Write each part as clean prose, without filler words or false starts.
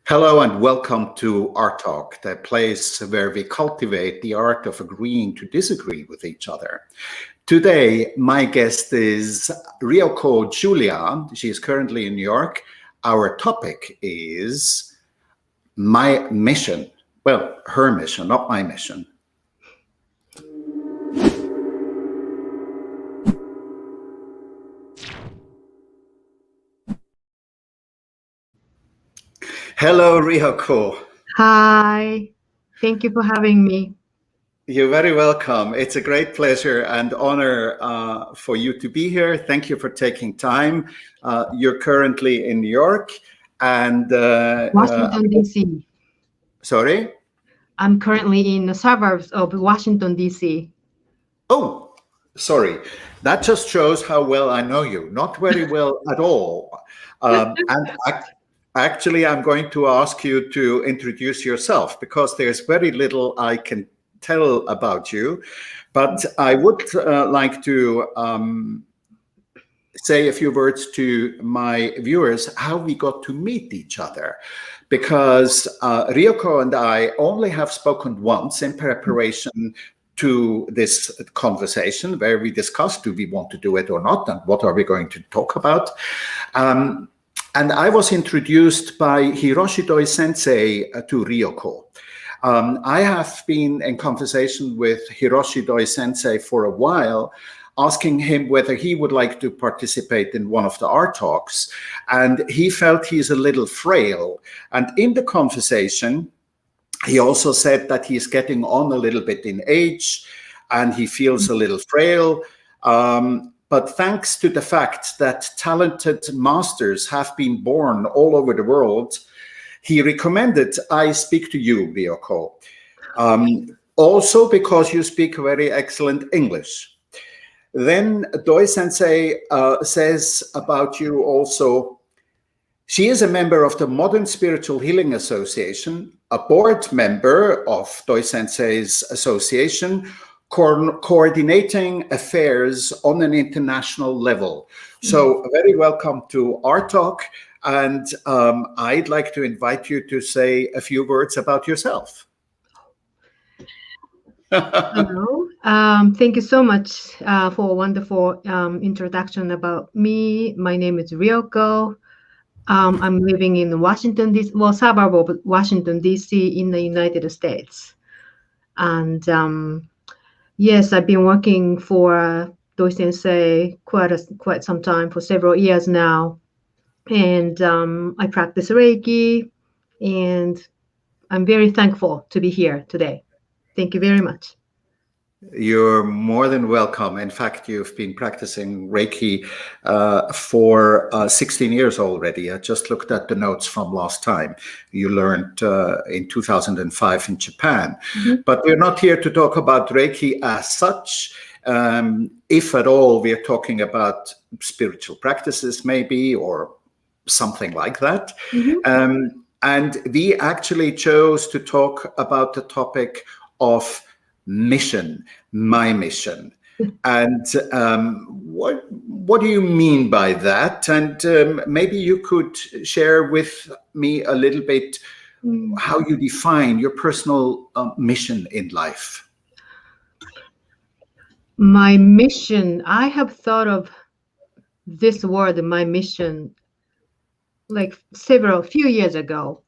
Hello and welcome to Art Talk, the place where we cultivate the art of agreeing to disagree with each other. Today, my guest is Ryoko Julia. She is currently in New York. Our topic is my mission. Well, her mission, not my mission. Hello, Ryoko. Hi, thank you for having me. You're very welcome. It's a great pleasure and honor for you to be here. Thank you for taking time. You're currently in New York and Washington, D.C. Sorry? I'm currently in the suburbs of Washington, D.C. Oh, sorry. That just shows how well I know you. Not very well at all. Actually, I'm going to ask you to introduce yourself because there's very little I can tell about you. But I would like to say a few words to my viewers how we got to meet each other. Because Ryoko and I only have spoken once in preparation to this conversation where we discussed, do we want to do it or not, and what are we going to talk about? And I was introduced by Hiroshi Doi Sensei to Ryoko. I have been in conversation with Hiroshi Doi Sensei for a while, asking him whether he would like to participate in one of the art talks. And he felt he's a little frail. And in the conversation, he also said that he's getting on a little bit in age and he feels a little frail. But thanks to the fact that talented masters have been born all over the world, he recommended I speak to you, Ryoko. Also because you speak very excellent English. Then Doi Sensei says about you also, she is a member of the Modern Spiritual Healing Association, a board member of Doi Sensei's association, coordinating affairs on an international level. So very welcome to Art Talk. And I'd like to invite you to say a few words about yourself. Hello. Thank you so much for a wonderful introduction about me. My name is Ryoko. I'm living in Washington, D.C., well, suburb of Washington, D.C. in the United States. And yes, I've been working for Doi Sensei quite some time, for several years now. And I practice Reiki, and I'm very thankful to be here today. Thank you very much. You're more than welcome. In fact, you've been practicing Reiki for 16 years already. I just looked at the notes from last time. You learned in 2005 in Japan. But we're not here to talk about Reiki as such. If at all, we're talking about spiritual practices maybe, or something like that. And we actually chose to talk about the topic of mission, my mission. And what do you mean by that? And maybe you could share with me a little bit how you define your personal mission in life. My mission, I have thought of this word, my mission, like few years ago.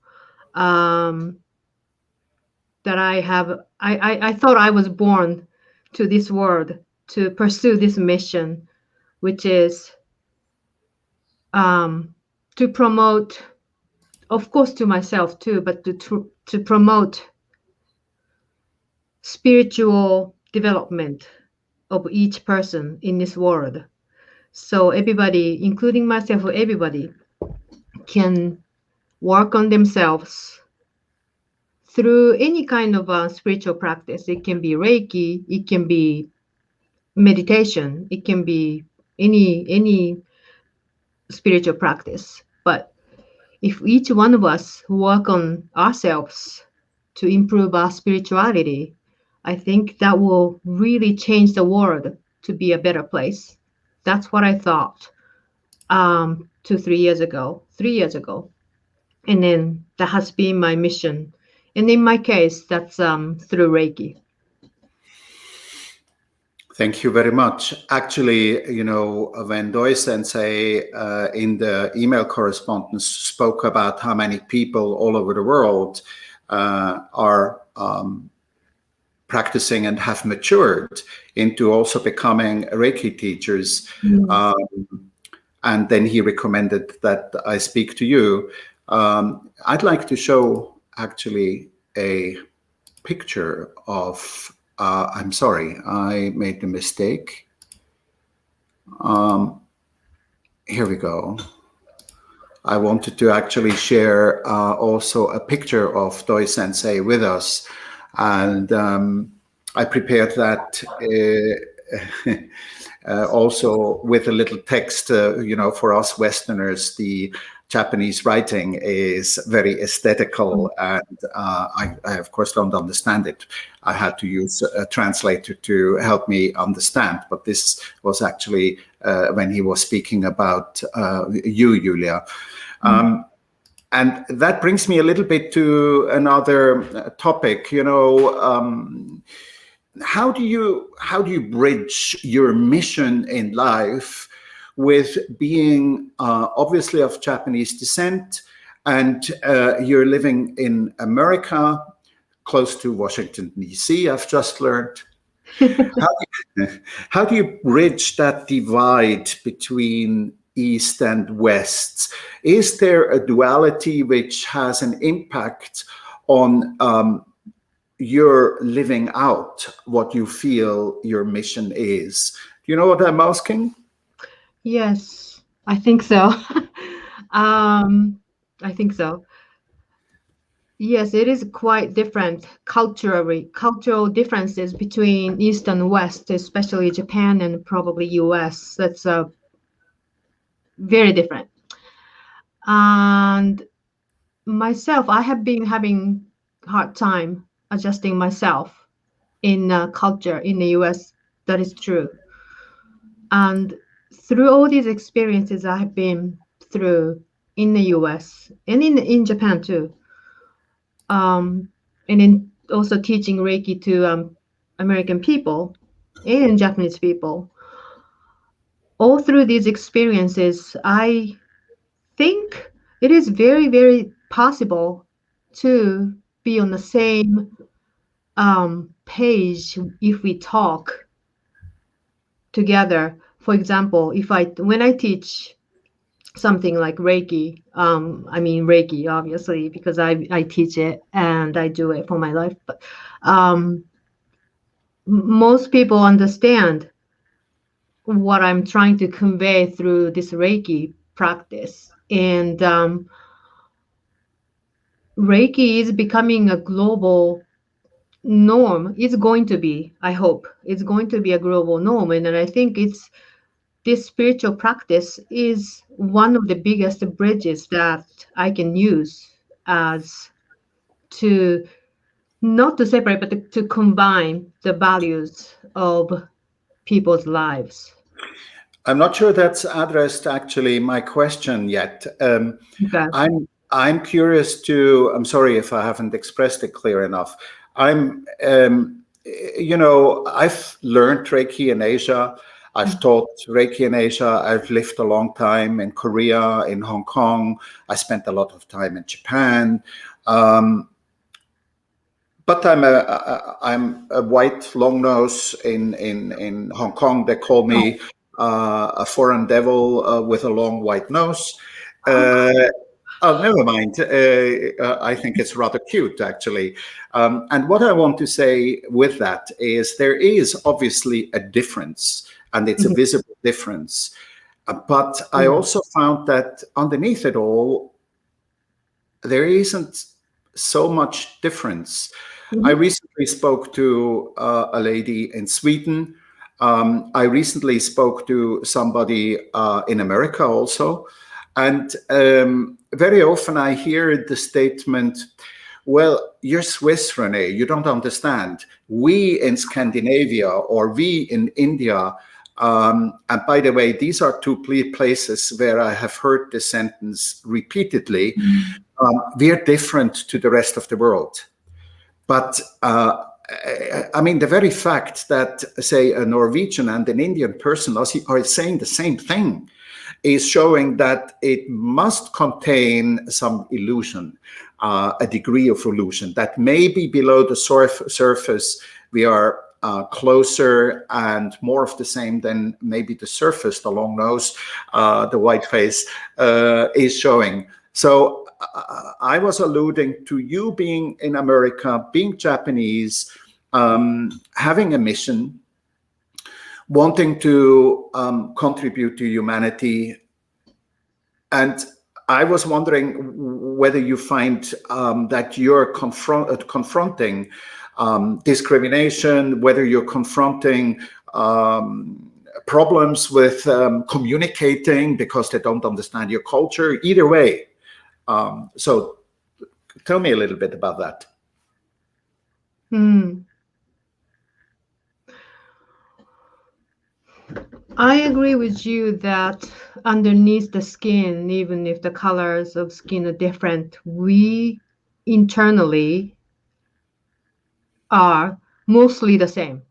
That I thought I was born to this world to pursue this mission, which is to promote, of course, to myself too, but to promote spiritual development of each person in this world. So everybody, including myself, everybody can work on themselves through any kind of spiritual practice. It can be Reiki, it can be meditation, it can be any spiritual practice. But if each one of us work on ourselves to improve our spirituality, I think that will really change the world to be a better place. That's what I thought 3 years ago. And then that has been my mission. And in my case, that's through Reiki. Thank you very much. Actually, you know, when Doi Sensei in the email correspondence spoke about how many people all over the world are practicing and have matured into also becoming Reiki teachers, and then he recommended that I speak to you. I'd like to show actually a picture of, I'm sorry, I made the mistake. Here we go. I wanted to actually share also a picture of Doi Sensei with us. And I prepared that also with a little text, you know, for us Westerners, the Japanese writing is very aesthetical, and I of course don't understand it. I had to use a translator to help me understand, but this was actually when he was speaking about you, Julia. And that brings me a little bit to another topic. You know, how do you bridge your mission in life with being obviously of Japanese descent, and you're living in America, close to Washington, D.C., I've just learned. How do you bridge that divide between East and West? Is there a duality which has an impact on your living out what you feel your mission is? Do you know what I'm asking? Yes, I think so. I think so. Yes, it is quite different cultural differences between East and West, especially Japan and probably US. That's very different. And myself, I have been having hard time adjusting myself in culture in the US. That is true. And through all these experiences I have been through in the US and in Japan too, and in also teaching Reiki to American people and Japanese people, all through these experiences, I think it is very, very possible to be on the same page if we talk together. For example, when I teach something like Reiki, I mean Reiki obviously because I teach it and I do it for my life, but most people understand what I'm trying to convey through this Reiki practice. And Reiki is becoming a global norm. It's going to be, I hope, it's going to be a global norm. And I think this spiritual practice is one of the biggest bridges that I can use as to not to separate, but to combine the values of people's lives. I'm not sure that's addressed actually my question yet. Okay. I'm curious to. I'm sorry if I haven't expressed it clear enough. You know, I've learned Reiki in Asia. I've taught Reiki in Asia. I've lived a long time in Korea, in Hong Kong. I spent a lot of time in Japan. But I'm a white long nose in Hong Kong. They call me a foreign devil with a long white nose. Oh, never mind. I think it's rather cute, actually. And what I want to say with that is there is obviously a difference, and it's a visible difference. But I also found that underneath it all, there isn't so much difference. I recently spoke to a lady in Sweden. I recently spoke to somebody in America also. And very often I hear the statement, well, you're Swiss, René, you don't understand. We in Scandinavia or we in India, and by the way, these are two places where I have heard this sentence repeatedly. we are different to the rest of the world. But I mean, the very fact that, say, a Norwegian and an Indian person are saying the same thing is showing that it must contain some illusion, a degree of illusion, that maybe below the surface we are closer and more of the same than maybe the surface, the long nose, the white face is showing. So I was alluding to you being in America, being Japanese, having a mission, wanting to contribute to humanity. And I was wondering whether you find that you're confronting discrimination, whether you're confronting problems with communicating because they don't understand your culture. Either way. So tell me a little bit about that. I agree with you that underneath the skin, even if the colors of skin are different, we internally are mostly the same.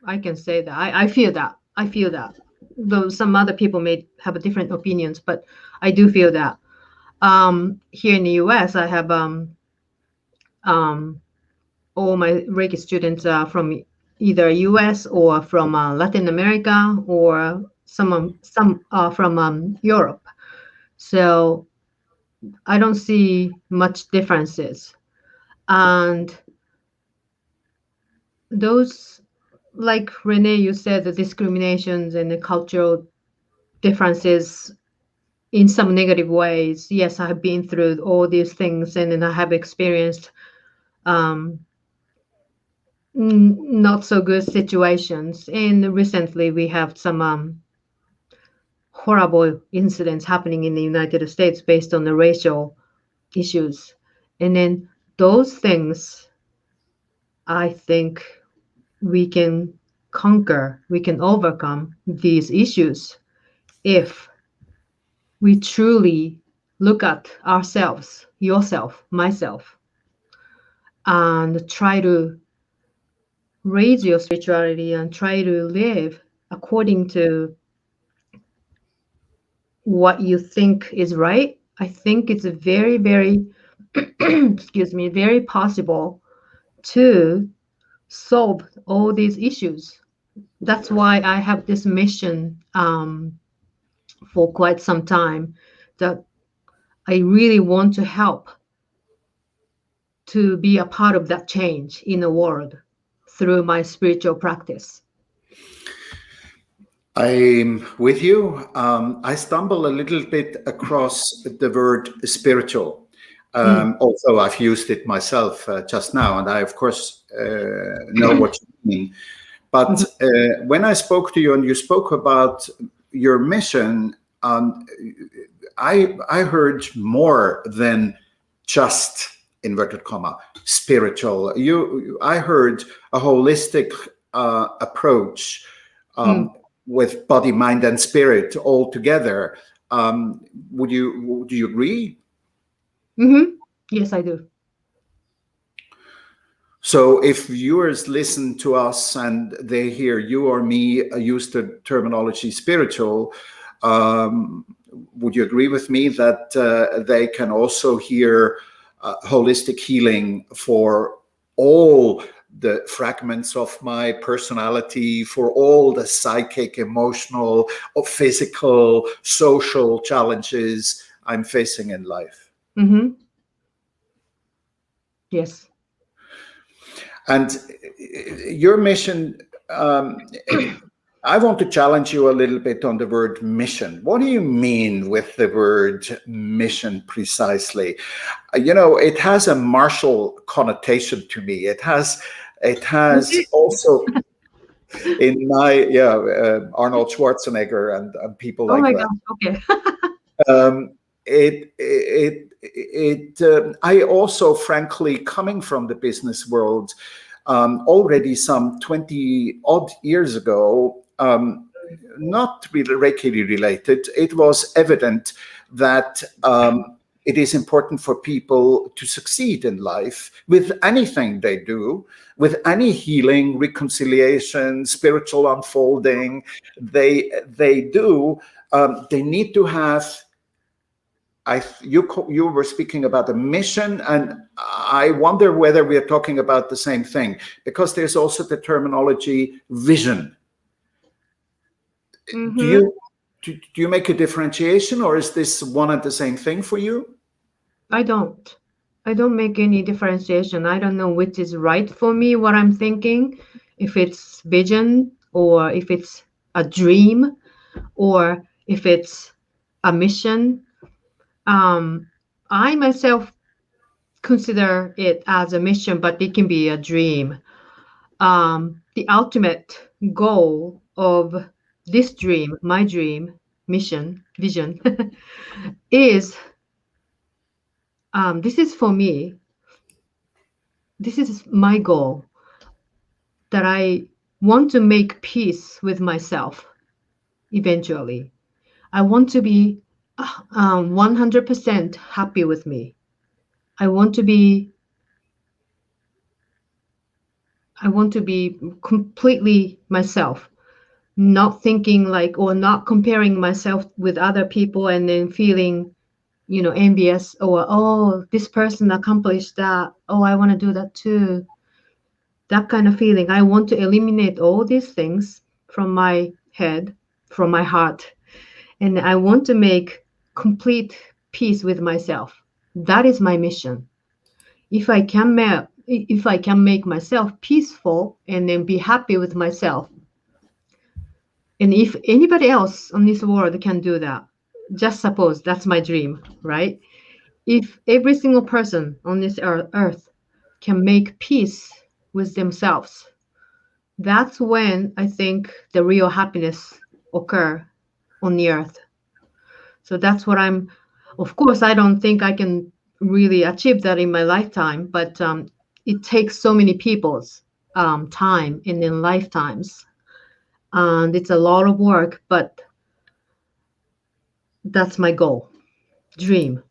I can say that. I feel that. I feel that. Though some other people may have different opinions, but I do feel that. Here in the US, I have all my Reiki students are from either US or from Latin America, or some from Europe. So I don't see much differences. And those, like Renee, you said, the discriminations and the cultural differences in some negative ways. Yes, I have been through all these things, and then I have experienced not so good situations. And recently we have some horrible incidents happening in the United States based on the racial issues. And then those things, I think we can conquer, we can overcome these issues if we truly look at ourselves, yourself, myself, and try to raise your spirituality and try to live according to what you think is right. I think it's a very, very, excuse me, very possible to solve all these issues. That's why I have this mission for quite some time, that I really want to help to be a part of that change in the world through my spiritual practice. I'm with you. I stumble a little bit across the word spiritual. Although I've used it myself just now, and I, of course, know what you mean. But when I spoke to you and you spoke about your mission, I heard more than just, inverted comma, spiritual. I heard a holistic approach with body, mind, and spirit all together. Do you agree? Yes, I do. So if viewers listen to us and they hear you or me use the terminology spiritual, would you agree with me that they can also hear holistic healing for all the fragments of my personality, for all the psychic, emotional, or physical, social challenges I'm facing in life? Yes. And your mission, I want to challenge you a little bit on the word mission. What do you mean with the word mission precisely? You know, it has a martial connotation to me. It has also in my Arnold Schwarzenegger and people like that. Oh my gosh, okay. I also, frankly, coming from the business world, already some 20 odd years ago, not really Reiki related, it was evident that it is important for people to succeed in life with anything they do, with any healing, reconciliation, spiritual unfolding they do. They need to have. You were speaking about a mission, and I wonder whether we are talking about the same thing, because there's also the terminology vision. Mhm. Do you make a differentiation, or is this one and the same thing for you? I don't. I don't make any differentiation. I don't know which is right for me, what I'm thinking, if it's vision or if it's a dream or if it's a mission. I myself consider it as a mission, but it can be a dream. The ultimate goal of this dream, my dream, mission, vision, is this is for me. This is my goal, that I want to make peace with myself eventually. I want to be 100% happy with me. I want to be completely myself, not thinking like, or not comparing myself with other people and then feeling, envious, or, oh, this person accomplished that. Oh, I want to do that too. That kind of feeling. I want to eliminate all these things from my head, from my heart, and I want to make complete peace with myself. That is my mission. If I can make myself peaceful and then be happy with myself, and if anybody else on this world can do that, just suppose that's my dream, right? If every single person on this earth can make peace with themselves, that's when I think the real happiness occur on the earth. So that's what of course, I don't think I can really achieve that in my lifetime, but it takes so many people's time and then lifetimes. And it's a lot of work, but that's my goal, dream.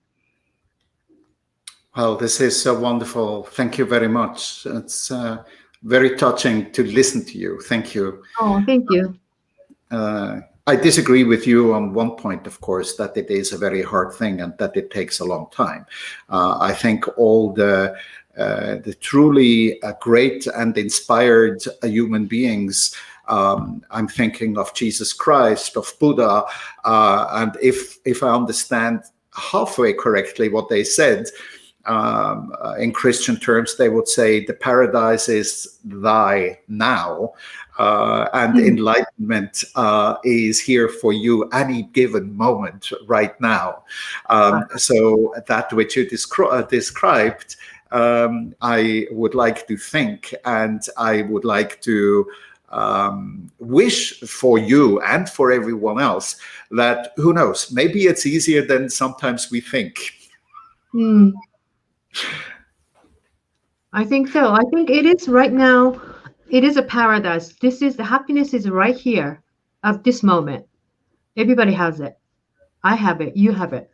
Well, this is wonderful. Thank you very much. It's very touching to listen to you. Thank you. Oh, thank you. I disagree with you on one point, of course, that it is a very hard thing and that it takes a long time. I think all the truly great and inspired human beings, I'm thinking of Jesus Christ, of Buddha, and if I understand halfway correctly what they said, in Christian terms, they would say the paradise is thy now, and enlightenment is here for you any given moment right now. So that which you described, I would like to think, and I would like to wish for you and for everyone else that, who knows, maybe it's easier than sometimes we think. I think so. I think it is right now. It is a paradise. The happiness is right here at this moment. Everybody has it. I have it. You have it.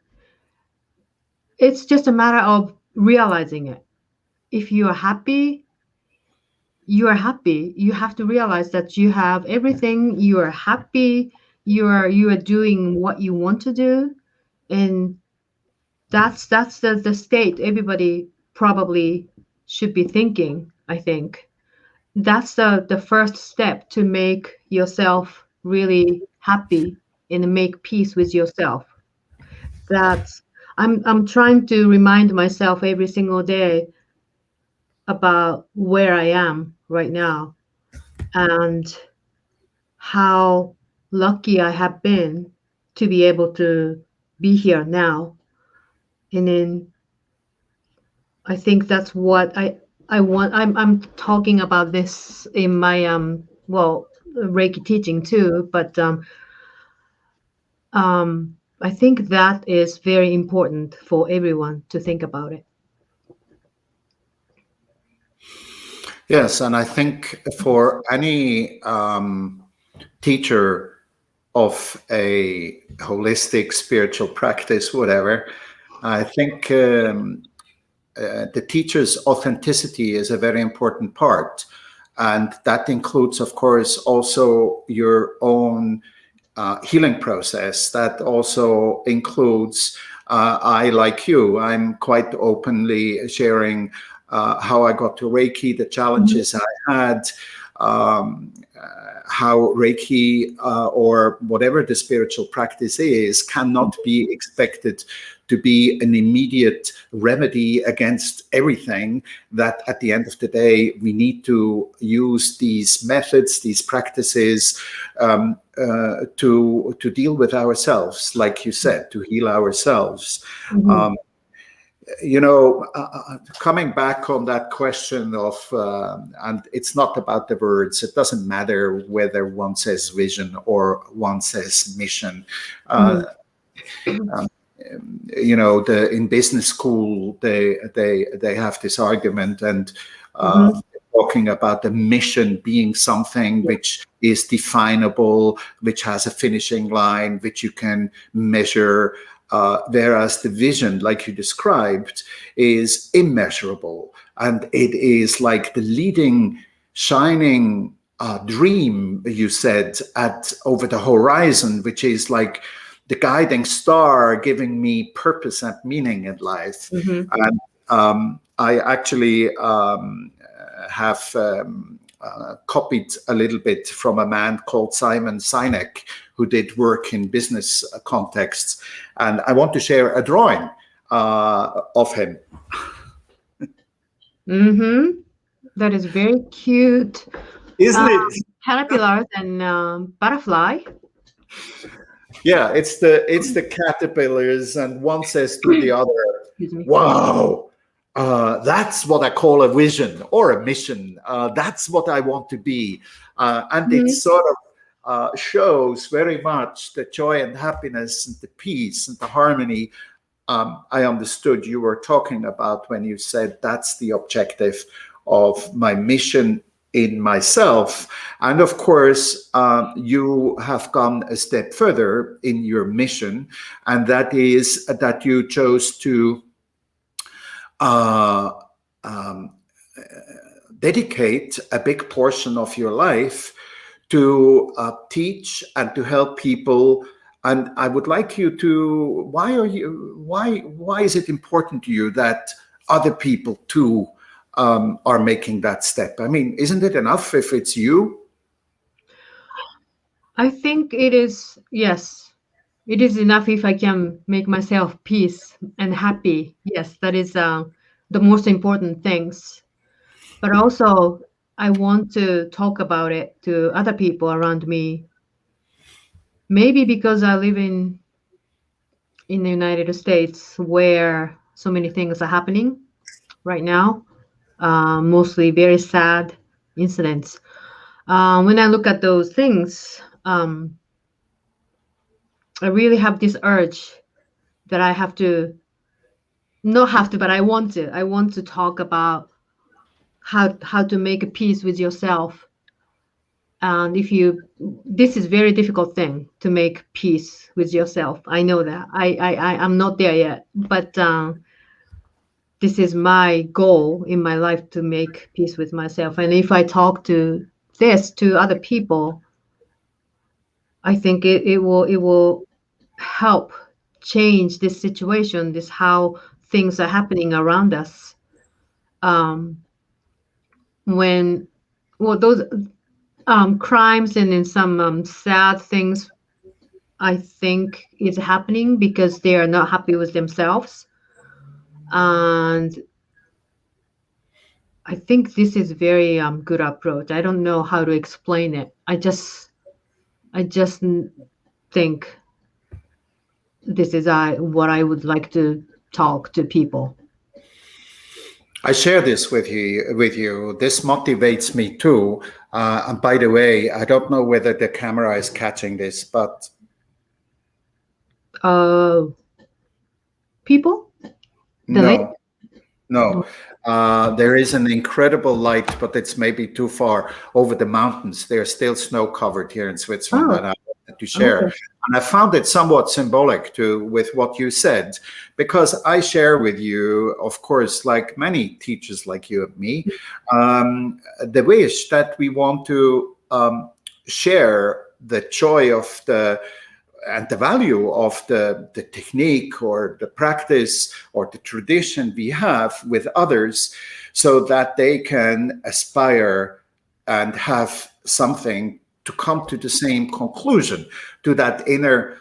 It's just a matter of realizing it. If you are happy, you are happy. You have to realize that you have everything. You are happy. You are doing what you want to do, and that's the state everybody probably should be thinking, I think. That's the first step to make yourself really happy and make peace with yourself. That's I'm trying to remind myself every single day about where I am right now and how lucky I have been to be able to be here now. And then I think that's what I want. I'm talking about this in my Reiki teaching too, but I think that is very important for everyone to think about it. Yes, and I think for any teacher of a holistic spiritual practice, whatever, I think the teacher's authenticity is a very important part. And that includes, of course, also your own healing process. That also includes, I, like you, I'm quite openly sharing how I got to Reiki, the challenges I had, how Reiki or whatever the spiritual practice is cannot be expected to be an immediate remedy against everything. That at the end of the day, we need to use these methods, these practices to deal with ourselves, like you said, to heal ourselves. Coming back on that question of, and it's not about the words, it doesn't matter whether one says vision or one says mission. In business school, they have this argument and talking about the mission being something which is definable, which has a finishing line, which you can measure. Whereas the vision, like you described, is immeasurable, and it is like the leading, shining dream, you said, over the horizon, which is like the guiding star, giving me purpose and meaning in life. And I actually have copied a little bit from a man called Simon Sinek, who did work in business contexts. And I want to share a drawing of him. That is very cute. Isn't it? Caterpillars and butterfly. Yeah, it's the caterpillars, and one says to the other, wow, that's what I call a vision or a mission. That's what I want to be. And it sort of shows very much the joy and happiness and the peace and the harmony I understood you were talking about when you said that's the objective of my mission in myself. And of course, you have gone a step further in your mission, and that is that you chose to dedicate a big portion of your life to teach and to help people. And I would like you to, why is it important to you that other people too are making that step? I mean, isn't it enough if it's you? I think it is, yes. It is enough if I can make myself peace and happy. Yes, that is the most important things. But also, I want to talk about it to other people around me. Maybe because I live in the United States, where so many things are happening right now, mostly very sad incidents. When I look at those things, I really have this urge that I have to, not have to, but I want to talk about how to make a peace with yourself. And this is a very difficult thing to make peace with yourself. I know that. I'm not there yet, but this is my goal in my life, to make peace with myself. And if I talk to other people, I think it will help change this situation, this how things are happening around us. When those crimes and in some sad things, I think is happening because they are not happy with themselves. And I think this is very good approach. I don't know how to explain it. I just think this is what I would like to talk to people. I share this with you. This motivates me too. And by the way, I don't know whether the camera is catching this, but people? No. There is an incredible light, but it's maybe too far over the mountains. There's still snow covered here in Switzerland. to share. Okay. And I found it somewhat symbolic with what you said, because I share with you, of course, like many teachers like you and me, the wish that we want to share the joy of and the value of the technique or the practice or the tradition we have with others, so that they can aspire and have something to come to the same conclusion, to that inner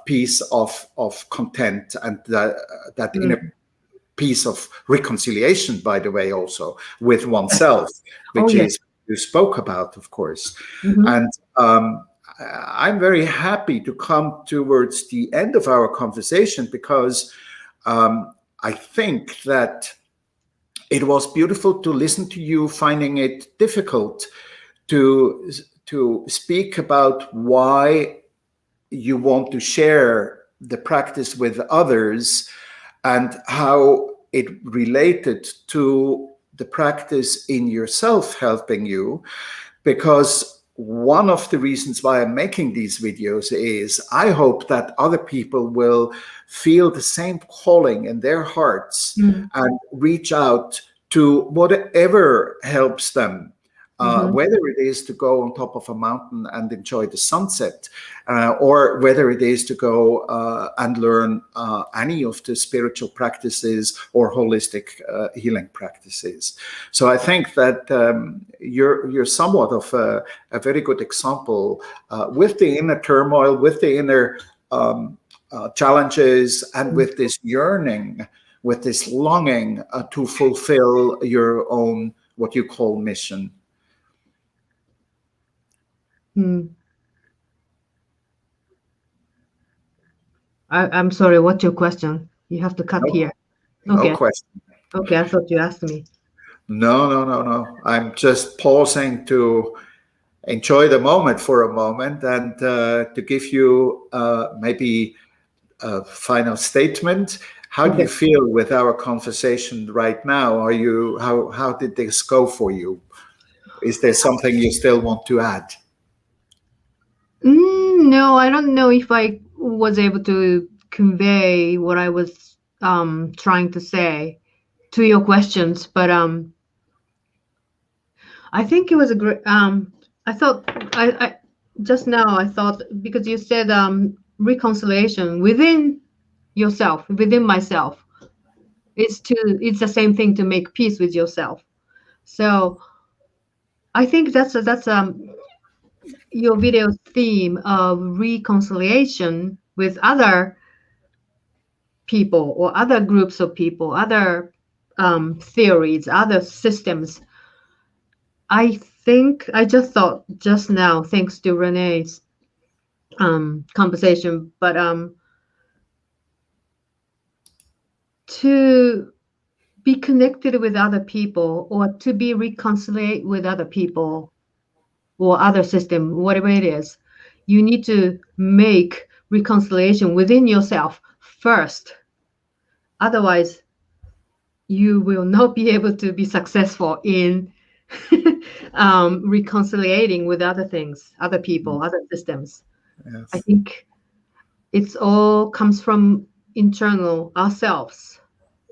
piece of content, and that inner piece of reconciliation, by the way, also with oneself, which is you spoke about, of course. And I'm very happy to come towards the end of our conversation, because I think that it was beautiful to listen to you, finding it difficult to speak about why you want to share the practice with others and how it related to the practice in yourself helping you. Because one of the reasons why I'm making these videos is I hope that other people will feel the same calling in their hearts and reach out to whatever helps them. Whether it is to go on top of a mountain and enjoy the sunset, or whether it is to go and learn any of the spiritual practices or holistic healing practices. So I think that you're somewhat of a very good example with the inner turmoil, with the inner challenges, and with this yearning, with this longing to fulfill your own, what you call, mission. I'm sorry, what's your question? You have to cut here. Okay. No question. Okay, I thought you asked me. No. I'm just pausing to enjoy the moment for a moment, and to give you maybe a final statement. How do you feel with our conversation right now? How did this go for you? Is there something you still want to add? No, I don't know if I was able to convey what I was trying to say to your questions, but I think it was a great. I thought I just now I thought, because you said reconciliation within yourself, within myself, it's the same thing, to make peace with yourself. So I think that's your video's theme of reconciliation with other people or other groups of people, other theories, other systems. I think I just thought just now, thanks to Renee's conversation, but to be connected with other people, or to be reconciled with other people or other system, whatever it is, you need to make reconciliation within yourself first. Otherwise, you will not be able to be successful in reconciliating with other things, other people, other systems. Yes. I think it's all comes from internal ourselves,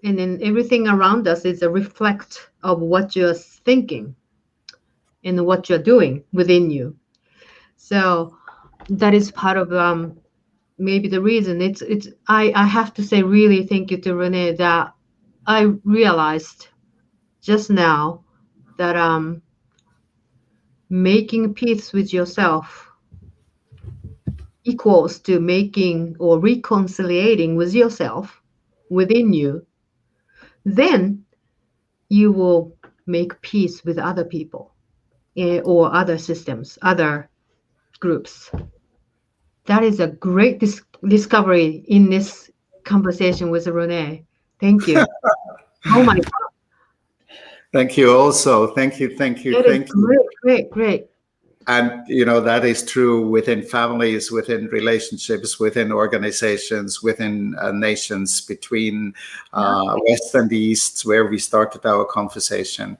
and then everything around us is a reflect of what you're thinking and what you're doing within you. So that is part of maybe the reason. I have to say really thank you to Renee, that I realized just now that making peace with yourself equals to making or reconciliating with yourself within you. Then you will make peace with other people or other systems, other groups. That is a great discovery in this conversation with Renee. Thank you. Oh my God. Thank you also. Thank you. That is great. And, that is true within families, within relationships, within organizations, within nations, between West and East, where we started our conversation.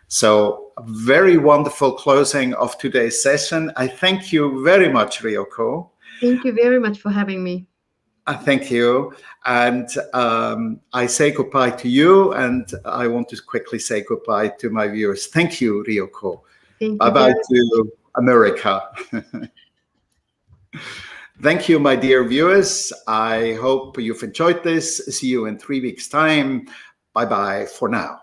So very wonderful closing of today's session. I thank you very much, Ryoko. Thank you very much for having me. Thank you. And I say goodbye to you, and I want to quickly say goodbye to my viewers. Thank you, Ryoko. Thank you. Bye-bye to America. Thank you, my dear viewers. I hope you've enjoyed this. See you in 3 weeks' time. Bye-bye for now.